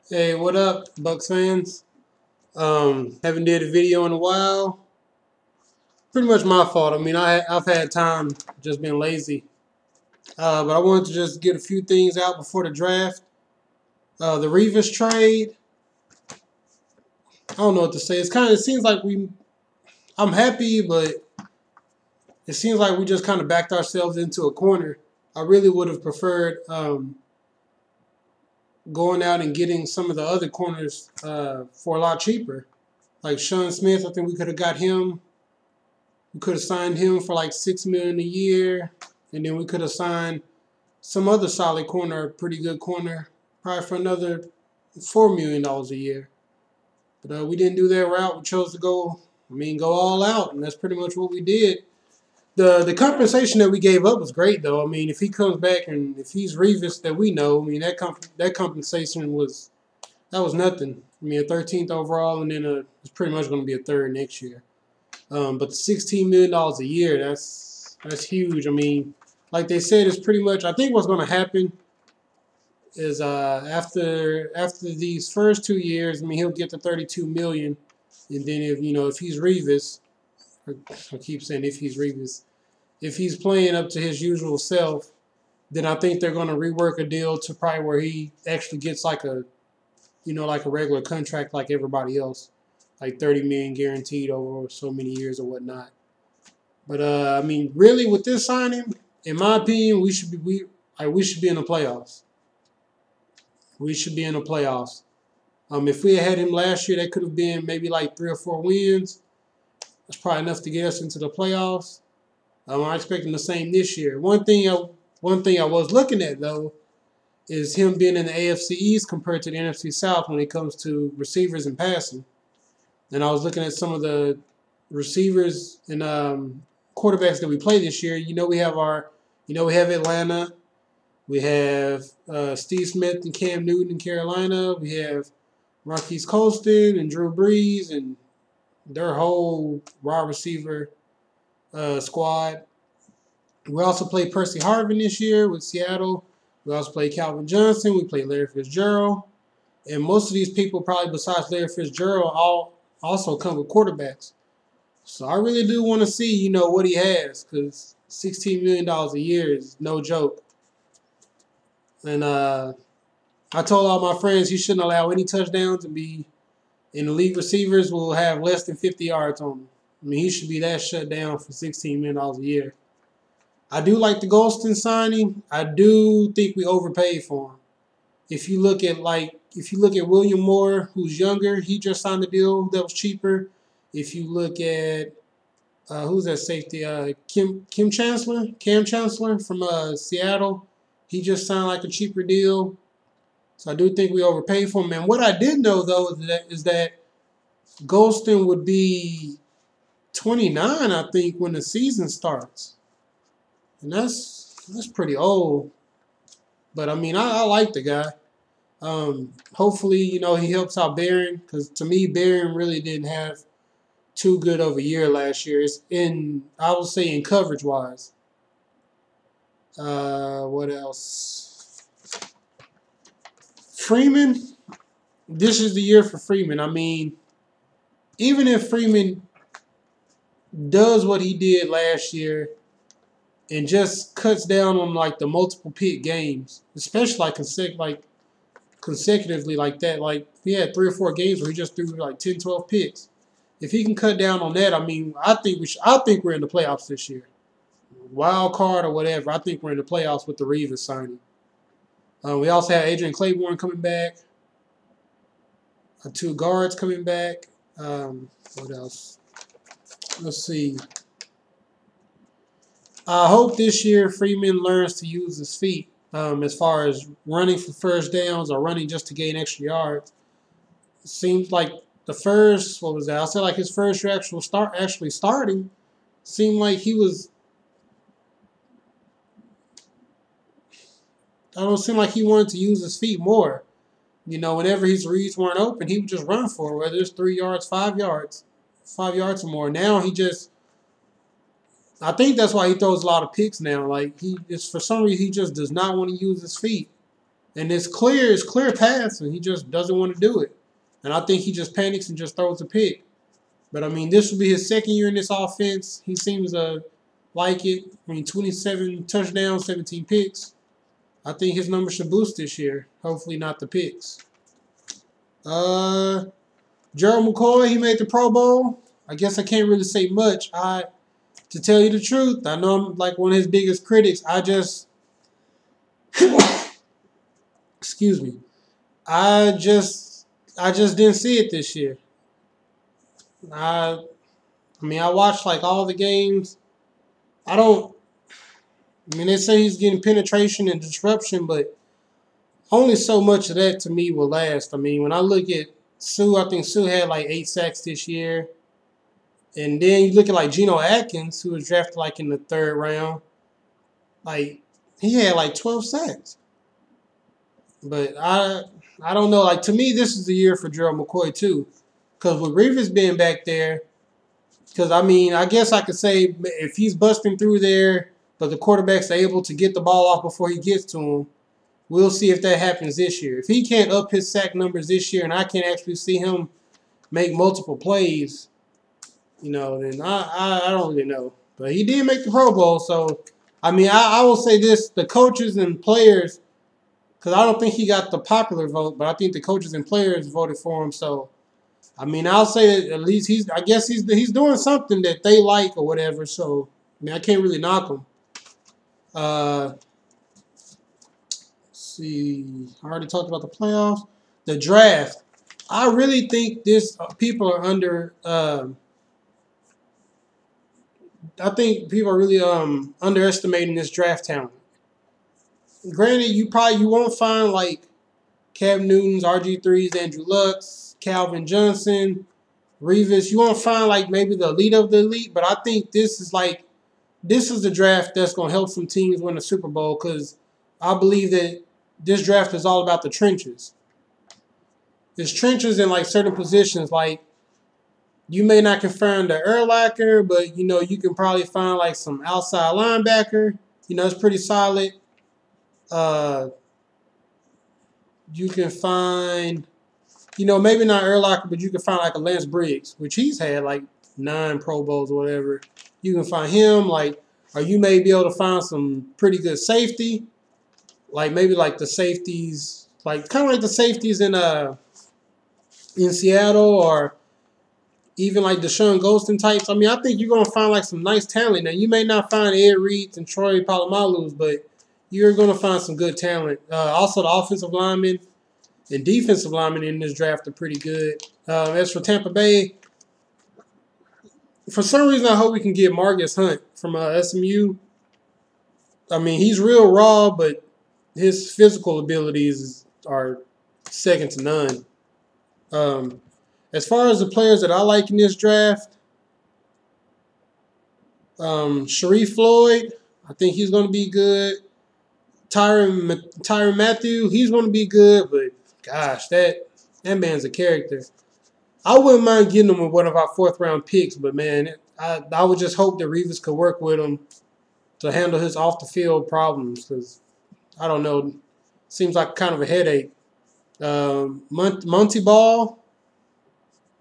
Hey, what up, Bucks fans? Haven't did a video in a while. Pretty much my fault. I mean, I've had time, just been lazy. But I wanted to just get a few things out before the draft. The Revis trade. I don't know what to say. It seems like I'm happy, but it seems like we just kind of backed ourselves into a corner. I really would have preferred going out and getting some of the other corners for a lot cheaper. Like Sean Smith, I think we could have got him. We could have signed him for like $6 million a year, and then we could have signed some other solid corner, pretty good corner, probably for another $4 million a year. But we didn't do that route. We chose to go all out, and that's pretty much what we did. The compensation that we gave up was great, though. I mean, if he comes back and if he's Revis that we know, I mean that compensation was nothing. I mean, a 13th overall, and then it's pretty much going to be a third next year. But $16 million a year, that's huge. I mean, like they said, it's pretty much. I think what's going to happen is after these first 2 years, I mean, he'll get to 32 million, and then if he's Revis, I keep saying if he's Revis, if he's playing up to his usual self, then I think they're going to rework a deal to probably where he actually gets like a regular contract like everybody else, like 30 million guaranteed over so many years or whatnot. But I mean, really, with this signing, in my opinion, we should be in the playoffs. We should be in the playoffs. If we had him last year, that could have been maybe like 3 or 4 wins. That's probably enough to get us into the playoffs. I'm expecting the same this year. One thing I was looking at though is him being in the AFC East compared to the NFC South when it comes to receivers and passing. And I was looking at some of the receivers and quarterbacks that we play this year. We have Atlanta. We have Steve Smith and Cam Newton in Carolina. We have Marquise Colston and Drew Brees and their whole wide receiver squad. We also play Percy Harvin this year with Seattle. We also play Calvin Johnson. We play Larry Fitzgerald. And most of these people, probably besides Larry Fitzgerald, all also come with quarterbacks. So I really do want to see, what he has, because $16 million a year is no joke. And I told all my friends he shouldn't allow any touchdowns to be in the league. Receivers will have less than 50 yards on him. I mean, he should be that shut down for $16 million a year. I do like the Golston signing. I do think we overpaid for him. If you look at William Moore, who's younger, he just signed a deal that was cheaper. If you look at who's that safety, Cam Chancellor from Seattle, he just signed like a cheaper deal. So I do think we overpaid for him. And what I did know though is that Golston would be 29, I think, when the season starts. And that's pretty old. But I mean, I like the guy. Hopefully, he helps out Barron, because to me, Barron really didn't have too good of a year last year. I would say in coverage wise. What else? Freeman. This is the year for Freeman. I mean, even if Freeman does what he did last year and just cuts down on like the multiple pick games, especially like consecutively like that. Like he had 3 or 4 games where he just threw like 10, 12 picks. If he can cut down on that, I mean, I think we're in the playoffs this year. Wild card or whatever, I think we're in the playoffs with the Revis signing. We also have Adrian Claiborne coming back. 2 guards coming back. What else? Let's see. I hope this year Freeman learns to use his feet as far as running for first downs or running just to gain extra yards. It seems like the first, what was that? I'll say like his first year actually starting seemed like he was, I don't seem like he wanted to use his feet more. Whenever his reads weren't open, he would just run for it, whether it's 3 yards, 5 yards, 5 yards or more. Now I think that's why he throws a lot of picks now. Like for some reason he just does not want to use his feet. And it's clear paths, and he just doesn't want to do it. And I think he just panics and just throws a pick. But, I mean, this will be his second year in this offense. He seems to like it. I mean, 27 touchdowns, 17 picks. I think his numbers should boost this year. Hopefully not the picks. Gerald McCoy, he made the Pro Bowl. I guess I can't really say much. To tell you the truth, I know I'm like one of his biggest critics. I just excuse me. I just didn't see it this year. I mean, I watched like all the games. I mean, they say he's getting penetration and disruption, but only so much of that to me will last. I mean, when I look at Sue, I think Sue had like 8 sacks this year. And then you look at like Geno Atkins, who was drafted like in the 3rd round. Like, he had like 12 sacks. But I don't know. Like, to me, this is the year for Gerald McCoy, too. Because with Revis being back there, because, I mean, I guess I could say if he's busting through there, but the quarterback's able to get the ball off before he gets to him, we'll see if that happens this year. If he can't up his sack numbers this year and I can't actually see him make multiple plays, you know, then I don't really know. But he did make the Pro Bowl, so, I mean, I will say this. The coaches and players, because I don't think he got the popular vote, but I think the coaches and players voted for him, so, I mean, I'll say that at least he's doing something that they like or whatever, so, I mean, I can't really knock him. Let's see. I already talked about the playoffs. The draft. I really think people are I think people are really underestimating this draft talent. Granted, you won't find like Cam Newton's, RG3's, Andrew Luck's, Calvin Johnson, Revis. You won't find like maybe the elite of the elite, but I think this is the draft that's going to help some teams win the Super Bowl, because I believe that this draft is all about the trenches. There's trenches in like certain positions. Like, you may not confirm the Urlacher, but, you know, you can probably find like some outside linebacker. You know, it's pretty solid. You can find, you know, maybe not Urlacher, but you can find like a Lance Briggs, which he's had like 9 Pro Bowls or whatever. You can find him, like, or you may be able to find some pretty good safety. Like maybe like the safeties, like kind of like the safeties in Seattle, or even like Deshaun Golston types. I mean, I think you're going to find like some nice talent. Now, you may not find Ed Reeds and Troy Polamalu's, but you're going to find some good talent. Also, the offensive linemen and defensive linemen in this draft are pretty good. As for Tampa Bay, for some reason, I hope we can get Marcus Hunt from SMU. I mean, he's real raw, but his physical abilities are second to none. As far as the players that I like in this draft, Sharif Floyd, I think he's going to be good. Tyrann Mathieu, he's going to be good, but gosh, that man's a character. I wouldn't mind getting him with one of our 4th-round picks, but, man, I would just hope that Revis could work with him to handle his off-the-field problems, because, I don't know, seems like kind of a headache. Monty Ball,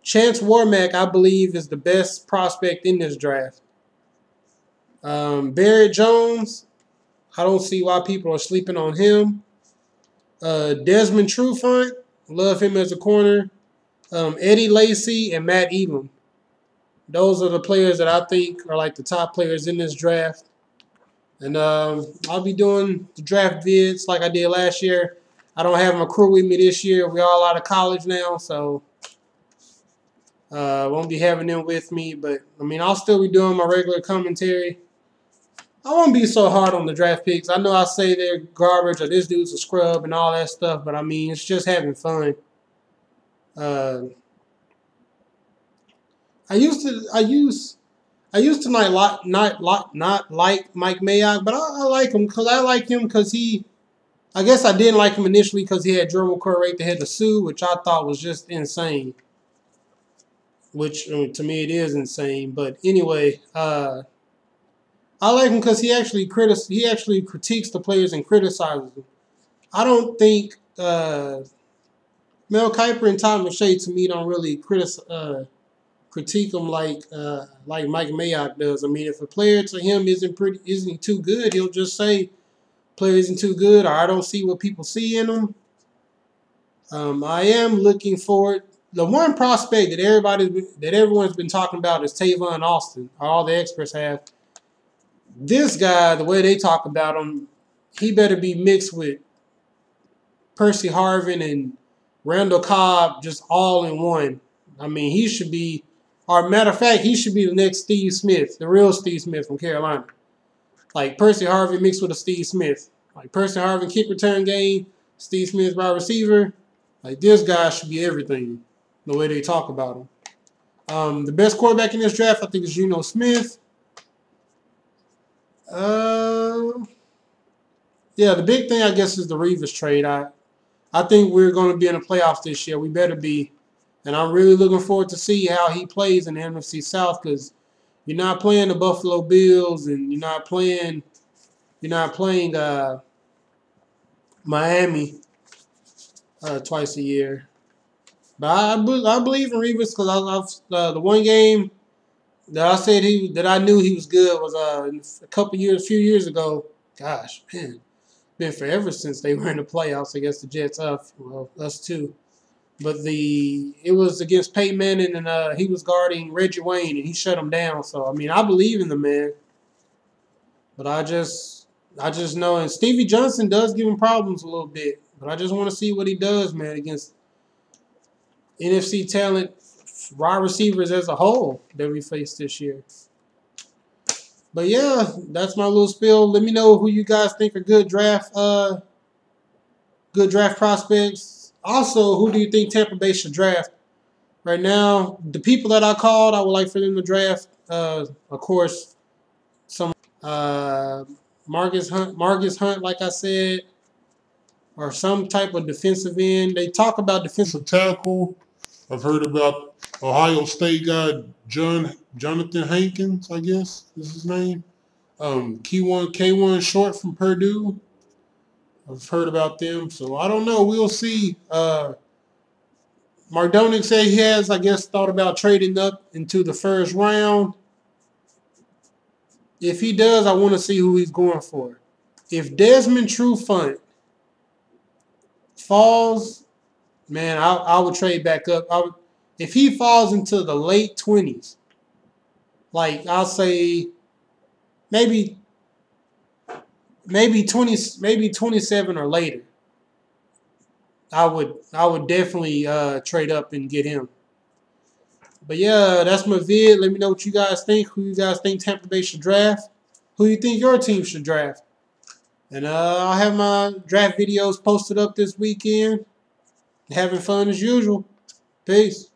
Chance Warmack, I believe, is the best prospect in this draft. Barrett Jones, I don't see why people are sleeping on him. Desmond Trufant, love him as a corner. Eddie Lacy and Matt Elam. Those are the players that I think are like the top players in this draft. And I'll be doing the draft vids like I did last year. I don't have my crew with me this year. We're all out of college now, so won't be having them with me. But, I mean, I'll still be doing my regular commentary. I won't be so hard on the draft picks. I know I say they're garbage or this dude's a scrub and all that stuff, but, I mean, it's just having fun. I used to not like Mike Mayock, but I like him because I guess I didn't like him initially because he had Gerald McCoy right the head of Sue, which I thought was just insane. Which, I mean, to me it is insane. But anyway, I like him because he actually critiques the players and criticizes them. I don't think Mel Kiper and Todd McShay to me don't really critique him like Mike Mayock does. I mean, if a player to him isn't too good, he'll just say player isn't too good, or I don't see what people see in him. I am looking forward. The one prospect that everyone's been talking about is Tavon Austin. All the experts have. This guy, the way they talk about him, he better be mixed with Percy Harvin and Randall Cobb, just all in one. I mean, he should be, or matter of fact, he should be the next Steve Smith, the real Steve Smith from Carolina. Like Percy Harvin mixed with a Steve Smith. Like Percy Harvin kick return game, Steve Smith wide receiver. Like this guy should be everything, the way they talk about him. The best quarterback in this draft, I think, is Geno Smith. Yeah, the big thing, I guess, is the Revis trade. I think we're going to be in the playoffs this year. We better be. And I'm really looking forward to see how he plays in the NFC South, because you're not playing the Buffalo Bills and you're not playing Miami twice a year. But I believe in Revis, because the one game that I said that I knew he was good was a few years ago. Gosh, man, been forever since they were in the playoffs against the Jets. Well, us too. But it was against Peyton Manning, and he was guarding Reggie Wayne, and he shut him down. So I mean, I believe in the man. But I just know, and Stevie Johnson does give him problems a little bit. But I just want to see what he does, man, against NFC talent, wide receivers as a whole that we faced this year. But yeah, that's my little spiel. Let me know who you guys think are good draft prospects. Also, who do you think Tampa Bay should draft? Right now, the people that I called, I would like for them to draft, of course, some Marcus Hunt, like I said, or some type of defensive end. They talk about defensive tackle. I've heard about Ohio State guy Jonathan Hankins, I guess is his name. K1 Short from Purdue. I've heard about them, so I don't know. We'll see. Mardonic said he has, I guess, thought about trading up into the first round. If he does, I want to see who he's going for. If Desmond Trufant falls, man, I would trade back up. If he falls into the late 20s, like I'll say maybe 27 or later, I would definitely trade up and get him. But yeah, that's my vid. Let me know what you guys think. Who you guys think Tampa Bay should draft? Who you think your team should draft? And I'll have my draft videos posted up this weekend. Having fun as usual. Peace.